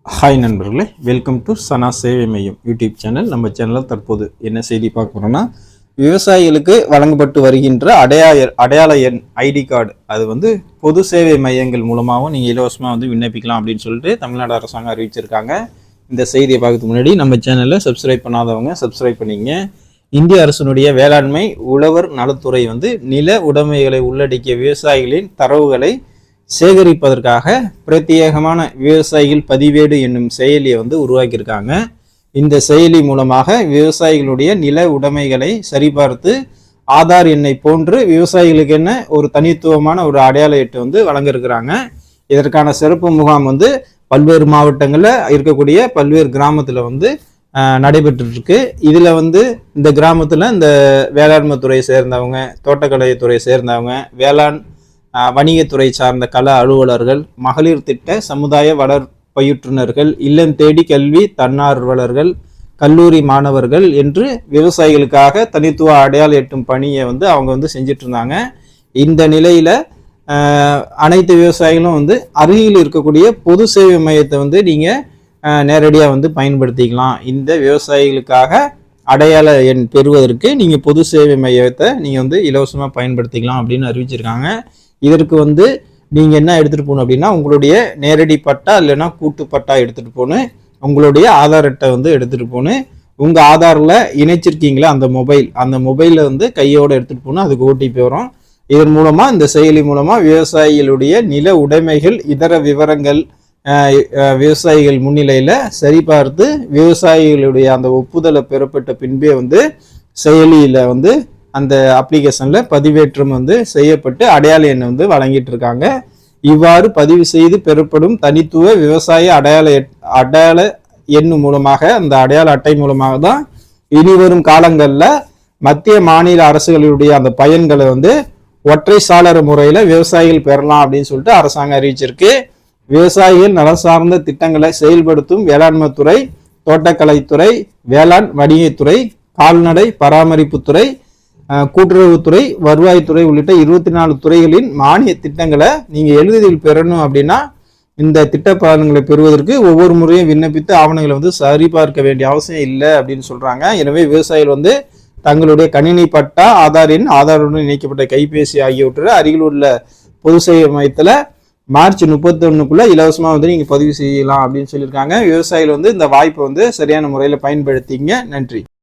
Hi நண்பர்களே, welcome to சனா சேவை மையம் யூடியூப் சேனல். நம்ம சேனலில் தற்போது என்ன செய்தி பார்க்க போகிறோம்னா, விவசாயிகளுக்கு வழங்கப்பட்டு வருகின்ற அடையாள எண் ஐடி கார்டு அது பொது சேவை மையங்கள் மூலமாகவும் நீங்கள் இலவசமாக விண்ணப்பிக்கலாம் அப்படின்னு சொல்லிட்டு தமிழ்நாடு அரசாங்கம் அறிவிச்சிருக்காங்க. இந்த செய்தியை பார்க்கறதுக்கு முன்னாடி நம்ம சேனலில் சப்ஸ்கிரைப் பண்ணாதவங்க சப்ஸ்கிரைப் பண்ணிங்க. இந்திய அரசினுடைய வேளாண்மை உழவர் நலத்துறை நில உடைமைகளை உள்ளடக்கிய விவசாயிகளின் தரவுகளை சேகரிப்பதற்காக பிரத்யேகமான விவசாயிகள் பதிவேடு என்னும் செயலியை உருவாக்கியிருக்காங்க. இந்த செயலி மூலமாக விவசாயிகளுடைய நில உடைமைகளை சரிபார்த்து ஆதார் எண்ணை போன்று விவசாயிகளுக்கு என்ன ஒரு தனித்துவமான ஒரு அடையாள எட்டு வழங்க இருக்கிறாங்க. இதற்கான சிறப்பு முகாம் பல்வேறு மாவட்டங்களில் இருக்கக்கூடிய பல்வேறு கிராமத்தில் நடைபெற்று இருக்கு. இதில் இந்த கிராமத்தில் இந்த வேளாண்மை துறை சேர்ந்தவங்க, தோட்டக்கலைத்துறை சேர்ந்தவங்க, வேளாண் வணிகத்துறை சார்ந்த கள அலுவலர்கள், மகளிர் திட்ட சமுதாய வளர் பயிற்றுனர்கள், இல்லம் தேடி கல்வி தன்னார்வலர்கள், கல்லூரி மாணவர்கள் என்று விவசாயிகளுக்காக தனித்துவ அடையாள எட்டும் பணியை அவங்க செஞ்சிட்டு இருந்தாங்க. இந்த நிலையில அனைத்து விவசாயிகளும் அருகில் இருக்கக்கூடிய பொது சேவை மையத்தை நீங்க நேரடியாக பயன்படுத்திக்கலாம். இந்த விவசாயிகளுக்காக அடையாள எண் பெறுவதற்கு நீங்க பொது சேவை மையத்தை நீங்க இலவசமாக பயன்படுத்திக்கலாம் அப்படின்னு அறிவிச்சிருக்காங்க. இதற்கு நீங்க என்ன எடுத்துட்டு போகணும் அப்படின்னா, உங்களுடைய நேரடி பட்டா இல்லைன்னா கூட்டு பட்டா எடுத்துட்டு போகணும். உங்களுடைய ஆதார் அட்டை எடுத்துட்டு போகணும். உங்க ஆதார்ல இணைச்சிருக்கீங்களா அந்த மொபைல்ல கையோட எடுத்துட்டு போகணும். அதுக்கு ஓடிபி வரும். இதன் மூலமா இந்த செயலி மூலமா விவசாயிகளுடைய நில உடைமைகள் இதர விவரங்கள் விவசாயிகள் முன்னிலையில சரிபார்த்து விவசாயிகளுடைய அந்த ஒப்புதலை பெறப்பட்ட பின்பே செயலியில அந்த அப்ளிகேஷன்ல பதிவேற்றம் செய்யப்பட்டு அடையாள எண் வழங்கிட்டு இருக்காங்க. இவ்வாறு பதிவு செய்து பெறப்படும் தனித்துவ விவசாய அடையாள எண் மூலமாக, அந்த அடையாள அட்டை மூலமாக தான் இனிவரும் காலங்கள்ல மத்திய மாநில அரசுகளுடைய அந்த பயன்களை ஒற்றை சாளர முறையில விவசாயிகள் பெறலாம் அப்படின்னு சொல்லிட்டு அரசாங்கம் அறிவிச்சிருக்கு. விவசாயிகள் நலம் சார்ந்த திட்டங்களை செயல்படுத்தும் வேளாண்மை துறை, தோட்டக்கலைத்துறை, வேளாண் வணிகத்துறை, கால்நடை பராமரிப்புத்துறை, கூட்டுறவுத்துறை, வருவாய்த்துறை உள்ளிட்ட 24 துறைகளின் மானிய திட்டங்களை நீங்க எளிதில் பெறணும் அப்படின்னா, இந்த திட்ட பலன்களை பெறுவதற்கு ஒவ்வொரு முறையும் விண்ணப்பித்து ஆவணங்களை சரிபார்க்க வேண்டிய அவசியம் இல்லை அப்படின்னு சொல்றாங்க. எனவே விவசாயிகள் தங்களுடைய கணினி பட்டா, ஆதார் எண், ஆதாருடன் இணைக்கப்பட்ட கைபேசி ஆகியவற்றை அருகில் உள்ள பொது சேவை மையத்துல மார்ச் 31க்குள்ள இலவசமா நீங்க பதிவு செய்யலாம் அப்படின்னு சொல்லியிருக்காங்க. விவசாயிகள் இந்த வாய்ப்பை சரியான முறையில பயன்படுத்திங்க. நன்றி.